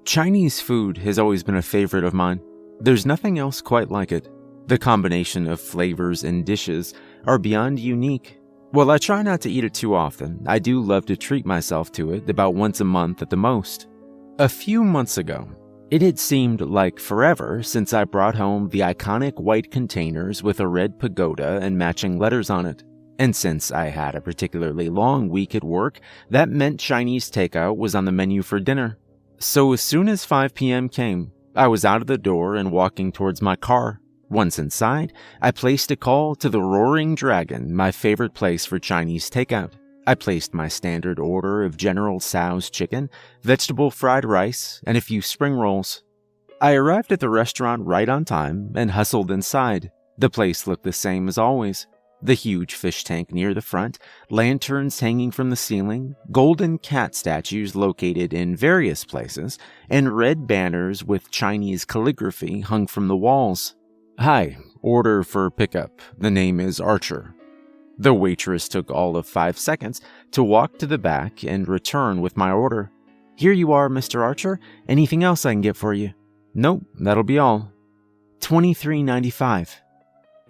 Chinese food has always been a favorite of mine. There's nothing else quite like it. The combination of flavors and dishes are beyond unique. While I try not to eat it too often, I do love to treat myself to it about once a month at the most. A few months ago, it had seemed like forever since I brought home the iconic white containers with a red pagoda and matching letters on it. And since I had a particularly long week at work, that meant Chinese takeout was on the menu for dinner. So as soon as 5 p.m. came, I was out of the door and walking towards my car. Once inside, I placed a call to the Roaring Dragon, my favorite place for Chinese takeout. I placed my standard order of General Tso's chicken, vegetable fried rice, and a few spring rolls. I arrived at the restaurant right on time and hustled inside. The place looked the same as always. The huge fish tank near the front, lanterns hanging from the ceiling, golden cat statues located in various places, and red banners with Chinese calligraphy hung from the walls. "Hi, order for pickup. The name is Archer." The waitress took all of 5 seconds to walk to the back and return with my order. "Here you are, Mr. Archer. Anything else I can get for you?" "Nope, that'll be all." $23.95.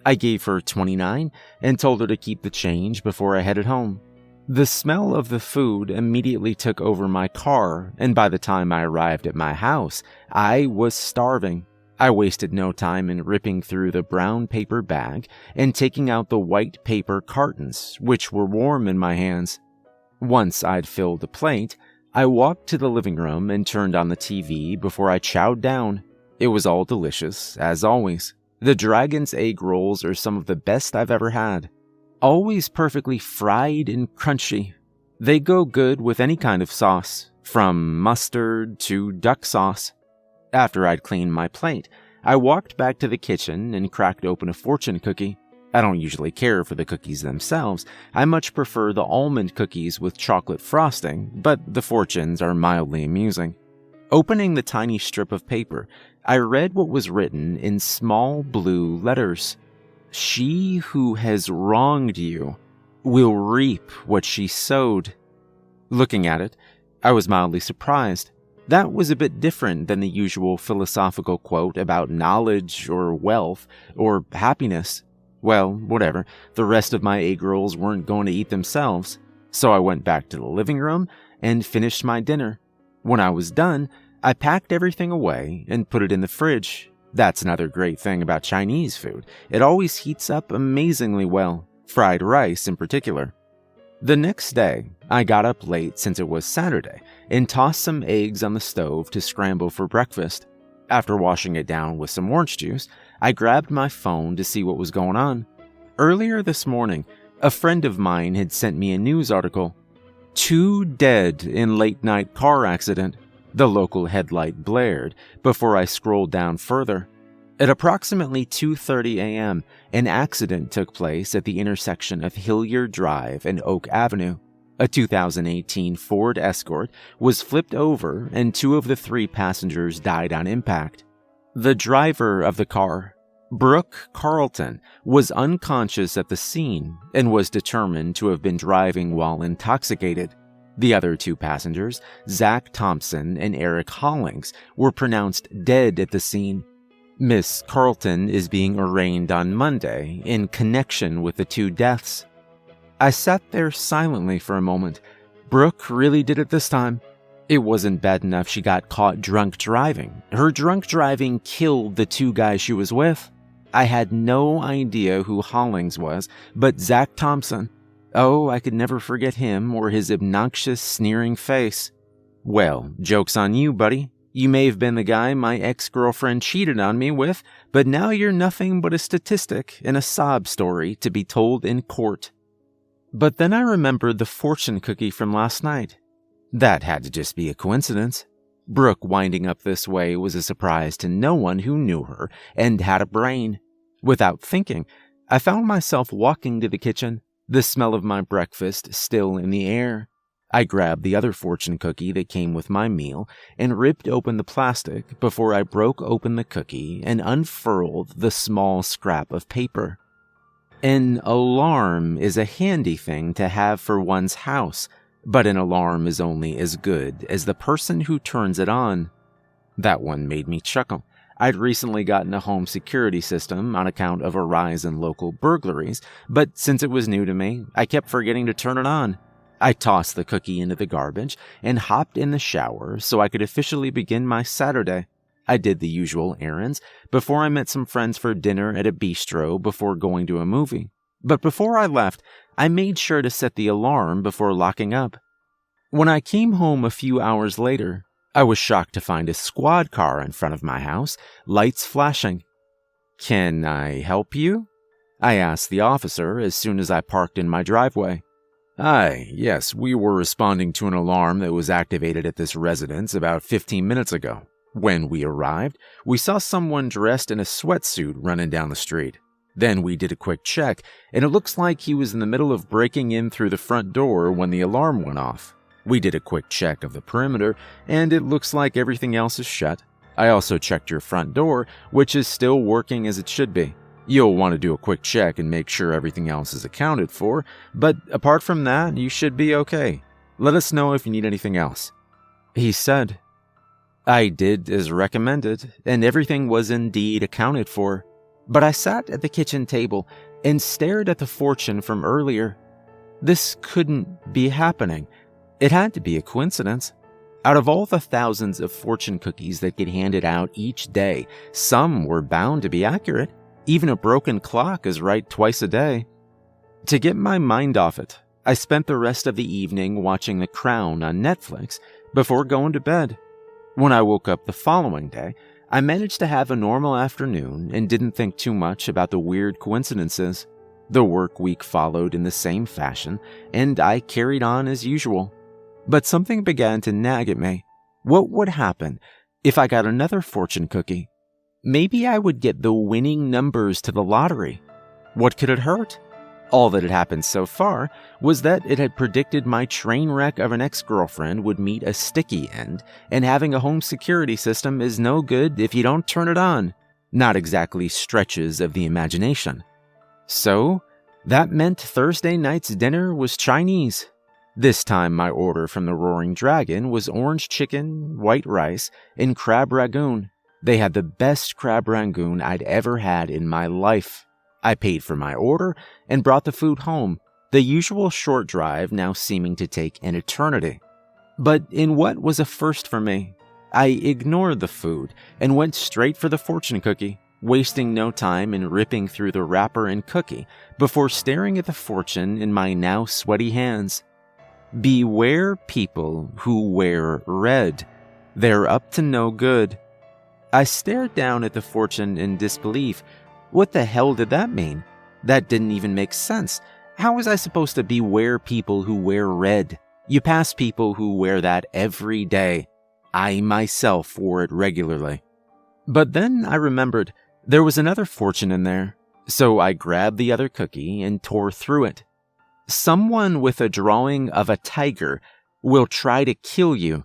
I gave her $29 and told her to keep the change before I headed home. The smell of the food immediately took over my car, and by the time I arrived at my house, I was starving. I wasted no time in ripping through the brown paper bag and taking out the white paper cartons, which were warm in my hands. Once I'd filled a plate, I walked to the living room and turned on the TV before I chowed down. It was all delicious, as always. The Dragon's egg rolls are some of the best I've ever had. Always perfectly fried and crunchy. They go good with any kind of sauce, from mustard to duck sauce. After I'd cleaned my plate, I walked back to the kitchen and cracked open a fortune cookie. I don't usually care for the cookies themselves. I much prefer the almond cookies with chocolate frosting, but the fortunes are mildly amusing. Opening the tiny strip of paper, I read what was written in small blue letters. "She who has wronged you will reap what she sowed." Looking at it, I was mildly surprised. That was a bit different than the usual philosophical quote about knowledge or wealth or happiness. Well, whatever, the rest of my egg rolls weren't going to eat themselves, so I went back to the living room and finished my dinner. When I was done, I packed everything away and put it in the fridge. That's another great thing about Chinese food. It always heats up amazingly well, fried rice in particular. The next day, I got up late since it was Saturday and tossed some eggs on the stove to scramble for breakfast. After washing it down with some orange juice, I grabbed my phone to see what was going on. Earlier this morning, a friend of mine had sent me a news article. 2 dead in late-night car accident. The local headlight blared before I scrolled down further. At approximately 2:30 a.m., an accident took place at the intersection of Hilliard Drive and Oak Avenue. A 2018 Ford Escort was flipped over and 2 of the 3 passengers died on impact. The driver of the car, Brooke Carlton, was unconscious at the scene and was determined to have been driving while intoxicated. The other 2 passengers, Zach Thompson and Eric Hollings, were pronounced dead at the scene. Miss Carlton is being arraigned on Monday in connection with the 2 deaths. I sat there silently for a moment. Brooke really did it this time. It wasn't bad enough she got caught drunk driving. Her drunk driving killed the 2 guys she was with. I had no idea who Hollings was, but Zach Thompson. Oh, I could never forget him or his obnoxious, sneering face. Well, joke's on you, buddy. You may have been the guy my ex-girlfriend cheated on me with, but now you're nothing but a statistic and a sob story to be told in court. But then I remembered the fortune cookie from last night. That had to just be a coincidence. Brooke winding up this way was a surprise to no one who knew her and had a brain. Without thinking, I found myself walking to the kitchen, the smell of my breakfast still in the air. I grabbed the other fortune cookie that came with my meal and ripped open the plastic before I broke open the cookie and unfurled the small scrap of paper. An alarm is a handy thing to have for one's house, but an alarm is only as good as the person who turns it on. That one made me chuckle. I'd recently gotten a home security system on account of a rise in local burglaries, but since it was new to me, I kept forgetting to turn it on. I tossed the cookie into the garbage and hopped in the shower so I could officially begin my Saturday. I did the usual errands before I met some friends for dinner at a bistro before going to a movie. But before I left, I made sure to set the alarm before locking up. When I came home a few hours later, I was shocked to find a squad car in front of my house, lights flashing. "Can I help you?" I asked the officer as soon as I parked in my driveway. "Hi, yes, we were responding to an alarm that was activated at this residence about 15 minutes ago. When we arrived, we saw someone dressed in a sweatsuit running down the street. Then we did a quick check, and it looks like he was in the middle of breaking in through the front door when the alarm went off. We did a quick check of the perimeter, and it looks like everything else is shut. I also checked your front door, which is still working as it should be. You'll want to do a quick check and make sure everything else is accounted for, but apart from that, you should be okay. Let us know if you need anything else," he said. I did as recommended, and everything was indeed accounted for. But I sat at the kitchen table and stared at the fortune from earlier. This couldn't be happening. It had to be a coincidence. Out of all the thousands of fortune cookies that get handed out each day, some were bound to be accurate. Even a broken clock is right twice a day. To get my mind off it, I spent the rest of the evening watching The Crown on Netflix before going to bed. When I woke up the following day, I managed to have a normal afternoon and didn't think too much about the weird coincidences. The work week followed in the same fashion, and I carried on as usual. But something began to nag at me. What would happen if I got another fortune cookie? Maybe I would get the winning numbers to the lottery. What could it hurt? All that had happened so far was that it had predicted my train wreck of an ex-girlfriend would meet a sticky end, and having a home security system is no good if you don't turn it on. Not exactly stretches of the imagination. So, that meant Thursday night's dinner was Chinese. This time my order from the Roaring Dragon was orange chicken, white rice, and crab rangoon. They had the best crab rangoon I'd ever had in my life. I paid for my order and brought the food home, the usual short drive now seeming to take an eternity. But in what was a first for me, I ignored the food and went straight for the fortune cookie, wasting no time in ripping through the wrapper and cookie before staring at the fortune in my now sweaty hands. Beware people who wear red. They're up to no good. I stared down at the fortune in disbelief. What the hell did that mean? That didn't even make sense. How was I supposed to beware people who wear red? You pass people who wear that every day. I myself wore it regularly. But then I remembered there was another fortune in there, so I grabbed the other cookie and tore through it. Someone with a drawing of a tiger will try to kill you.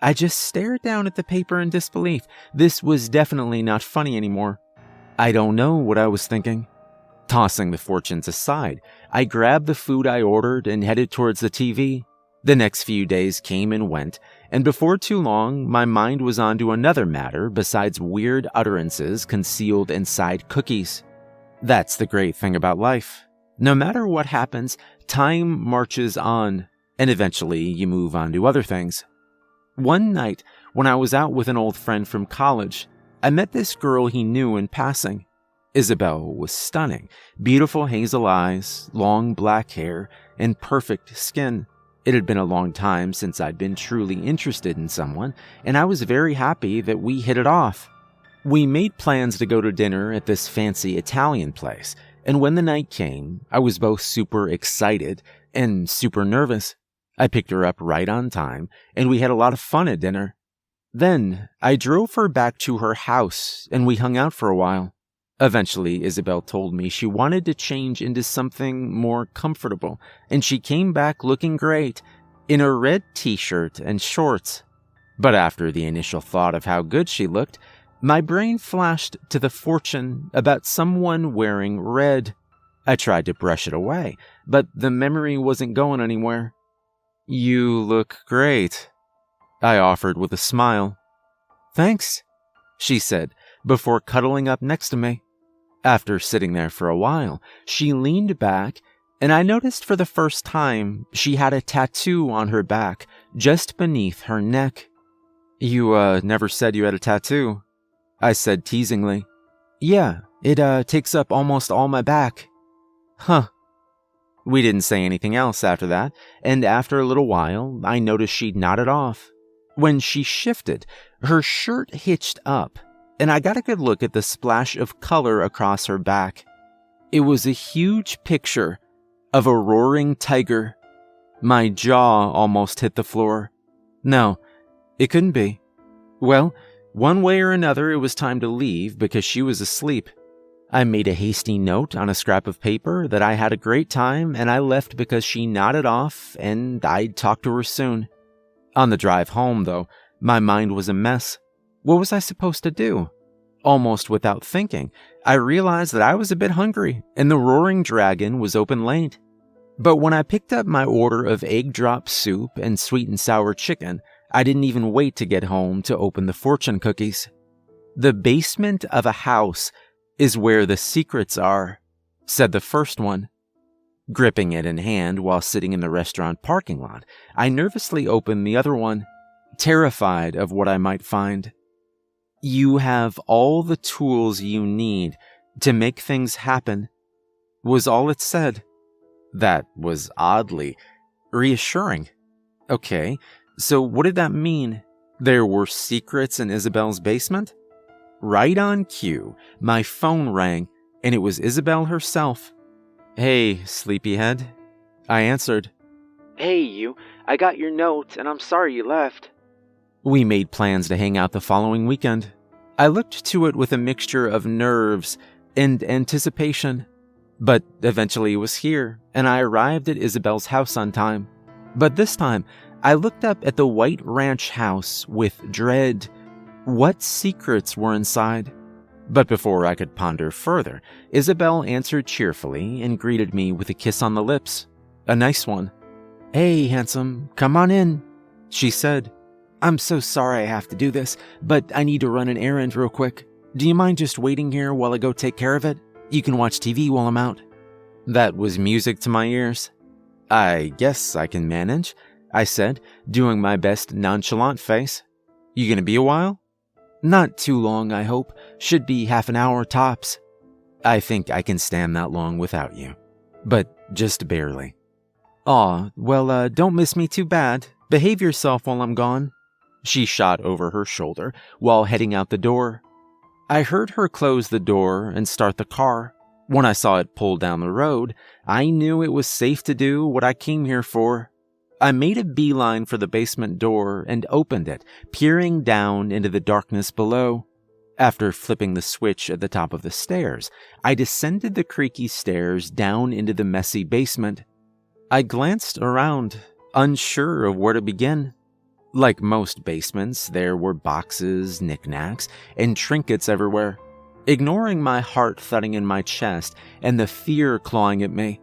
I just stared down at the paper in disbelief. This was definitely not funny anymore. I don't know what I was thinking. Tossing the fortunes aside, I grabbed the food I ordered and headed towards the TV. The next few days came and went, and before too long, my mind was on to another matter besides weird utterances concealed inside cookies. That's the great thing about life. No matter what happens, time marches on, and eventually you move on to other things. One night, when I was out with an old friend from college, I met this girl he knew in passing. Isabel was stunning, beautiful hazel eyes, long black hair, and perfect skin. It had been a long time since I'd been truly interested in someone, and I was very happy that we hit it off. We made plans to go to dinner at this fancy Italian place, and when the night came, I was both super excited and super nervous. I picked her up right on time, and we had a lot of fun at dinner. Then, I drove her back to her house, and we hung out for a while. Eventually, Isabel told me she wanted to change into something more comfortable, and she came back looking great, in a red t-shirt and shorts. But after the initial thought of how good she looked, my brain flashed to the fortune about someone wearing red. I tried to brush it away, but the memory wasn't going anywhere. "You look great," I offered with a smile. "Thanks," she said, before cuddling up next to me. After sitting there for a while, she leaned back, and I noticed for the first time she had a tattoo on her back, just beneath her neck. "You, never said you had a tattoo," I said teasingly. "Yeah, it takes up almost all my back." "Huh." We didn't say anything else after that, and after a little while, I noticed she'd nodded off. When she shifted, her shirt hitched up, and I got a good look at the splash of color across her back. It was a huge picture of a roaring tiger. My jaw almost hit the floor. No, it couldn't be. Well, one way or another, it was time to leave because she was asleep. I made a hasty note on a scrap of paper that I had a great time and I left because she nodded off and I'd talk to her soon. On the drive home, though, my mind was a mess. What was I supposed to do? Almost without thinking, I realized that I was a bit hungry and the Roaring Dragon was open late. But when I picked up my order of egg drop soup and sweet and sour chicken, I didn't even wait to get home to open the fortune cookies. "The basement of a house is where the secrets are," said the first one. Gripping it in hand while sitting in the restaurant parking lot, I nervously opened the other one, terrified of what I might find. "You have all the tools you need to make things happen," was all it said. That was oddly reassuring. Okay, so what did that mean? There were secrets in Isabel's basement? Right on cue, my phone rang, and it was Isabel herself. "Hey, sleepyhead," I answered. "Hey, you. I got your note, and I'm sorry you left." We made plans to hang out the following weekend. I looked to it with a mixture of nerves and anticipation. But eventually it was here, and I arrived at Isabel's house on time. But this time, I looked up at the white ranch house with dread. What secrets were inside? But before I could ponder further, Isabel answered cheerfully and greeted me with a kiss on the lips. A nice one. "Hey, handsome, come on in," she said. "I'm so sorry I have to do this, but I need to run an errand real quick. Do you mind just waiting here while I go take care of it? You can watch TV while I'm out." That was music to my ears. "I guess I can manage," I said, doing my best nonchalant face. "You gonna be a while?" "Not too long, I hope. Should be half an hour tops." "I think I can stand that long without you. But just barely." "Aw, well, don't miss me too bad. Behave yourself while I'm gone." She shot over her shoulder while heading out the door. I heard her close the door and start the car. When I saw it pull down the road, I knew it was safe to do what I came here for. I made a beeline for the basement door and opened it, peering down into the darkness below. After flipping the switch at the top of the stairs, I descended the creaky stairs down into the messy basement. I glanced around, unsure of where to begin. Like most basements, there were boxes, knickknacks, and trinkets everywhere. Ignoring my heart thudding in my chest and the fear clawing at me,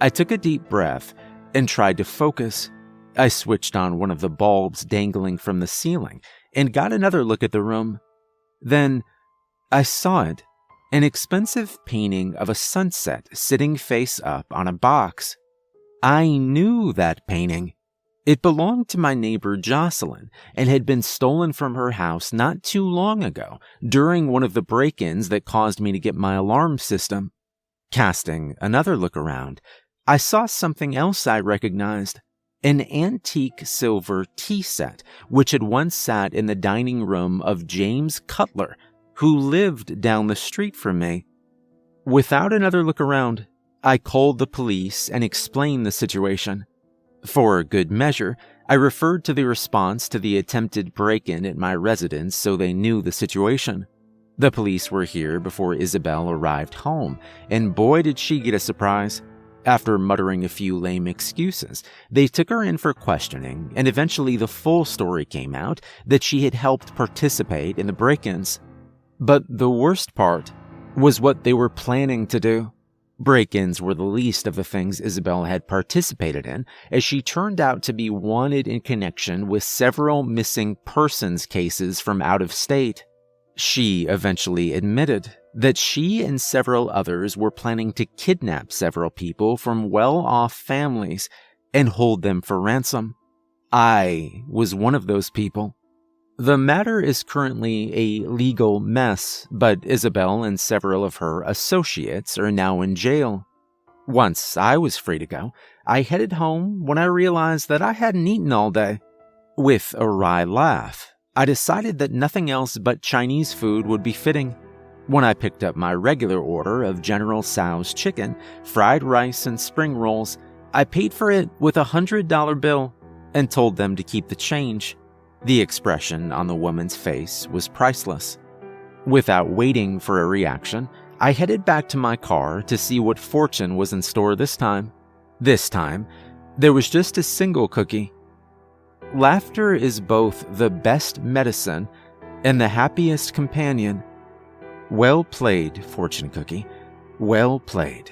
I took a deep breath and tried to focus. I switched on one of the bulbs dangling from the ceiling and got another look at the room. Then I saw it, an expensive painting of a sunset sitting face up on a box. I knew that painting. It belonged to my neighbor Jocelyn and had been stolen from her house not too long ago during one of the break-ins that caused me to get my alarm system. Casting another look around, I saw something else I recognized. An antique silver tea set which had once sat in the dining room of James Cutler, who lived down the street from me. Without another look around, I called the police and explained the situation. For good measure, I referred to the response to the attempted break-in at my residence so they knew the situation. The police were here before Isabel arrived home, and boy did she get a surprise. After muttering a few lame excuses, they took her in for questioning, and eventually the full story came out that she had helped participate in the break-ins. But the worst part was what they were planning to do. Break-ins were the least of the things Isabel had participated in, as she turned out to be wanted in connection with several missing persons cases from out of state. She eventually admitted that she and several others were planning to kidnap several people from well-off families and hold them for ransom. I was one of those people. The matter is currently a legal mess, but Isabel and several of her associates are now in jail. Once I was free to go, I headed home when I realized that I hadn't eaten all day. With a wry laugh, I decided that nothing else but Chinese food would be fitting. When I picked up my regular order of General Tso's chicken, fried rice, and spring rolls, I paid for it with a $100 bill and told them to keep the change. The expression on the woman's face was priceless. Without waiting for a reaction, I headed back to my car to see what fortune was in store this time. This time, there was just a single cookie. Laughter is both the best medicine and the happiest companion. Well played, fortune cookie. Well played.